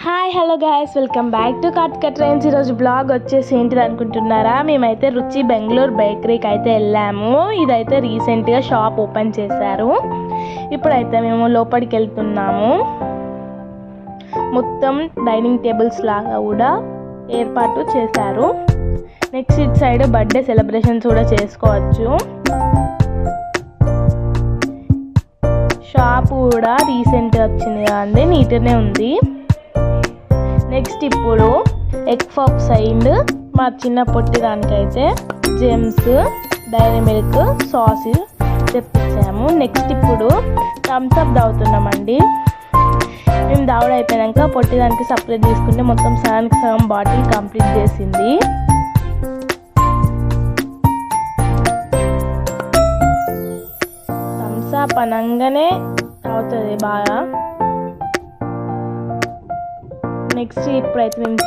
Hi hello guys, welcome back to Karthika trains. ఈరోజు blog వచ్చేసి ఏంటిది అనుకుంటున్నారా? మేమైతే రుచి బెంగళూరు బేకరీకి అయితే వెళ్ళాము. ఇదైతే రీసెంట్గా షాప్ ఓపెన్ చేశారు. ఇప్పుడైతే మేము లోపలికి వెళ్తున్నాము. మొత్తం డైనింగ్ టేబుల్స్ లాగా కూడా ఏర్పాటు చేశారు. నెక్స్ట్ ఇటు సైడ్ బర్త్డే సెలబ్రేషన్స్ కూడా చేసుకోవచ్చు. షాప్ కూడా రీసెంట్గా వచ్చింది కదండి, నీట్గానే ఉంది. నెక్స్ట్ ఇప్పుడు ఎగ్ పఫ్స్ అండ్ మా చిన్న పొట్టి దానికైతే జెమ్స్, డైరీ మిల్క్, సాస్ తెప్పించాము. నెక్స్ట్ ఇప్పుడు థమ్స్ అప్ తాగుతున్నామండి. మేము దావడ అయిపోయాక పొట్టి దానికి సపరేట్ తీసుకుంటే మొత్తం సగానికి సగం బాటిల్ కంప్లీట్ చేసింది. థమ్స్ అప్ అనగానే తాగుతుంది బాగా. నెక్స్ట్ ఇప్పుడైతే మేము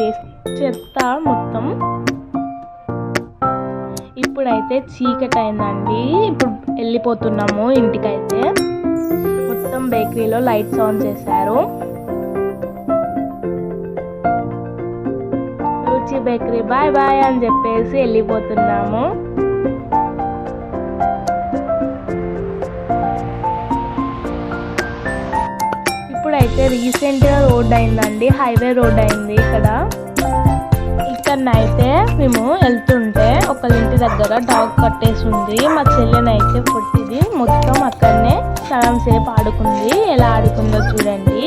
చేస్తా మొత్తం. ఇప్పుడైతే చీకటి అయిందండి. ఇప్పుడు వెళ్ళిపోతున్నాము ఇంటికైతే. మొత్తం బేకరీలో లైట్స్ ఆన్ చేశారు. రుచి బేకరీ బాయ్ బాయ్ అని చెప్పేసి వెళ్ళిపోతున్నాము. ఇప్పుడైతే రీసెంట్గా రోడ్ అయిందండి, హైవే రోడ్ అయింది. ఇక్కడనైతే మేము వెళ్తుంటే ఒకళ్ళ ఇంటి దగ్గర డాగ్ కట్టేసి ఉంది. మా చెల్లెనైతే పుట్టిది మొత్తం అక్కడనే సగం సేపు ఆడుకుంది. ఎలా ఆడుకుందో చూడండి.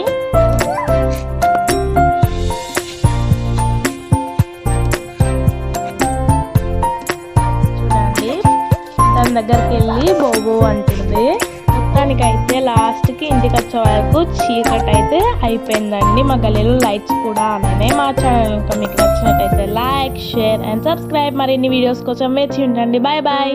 తన దగ్గరికి వెళ్ళి బోబో అంటుంది. మొత్తానికైతే లాస్ట్కి ఇంటికి వచ్చే వరకు చీకటి అయితే అయిపోయిందండి. మా గల్లీలో లైట్స్ కూడా ఆనే. మా ఛానల్ కనుక మీకు నచ్చినట్టయితే లైక్, షేర్ అండ్ సబ్స్క్రైబ్. మరిన్ని వీడియోస్ కోసం వేచి ఉండండి. Bye bye.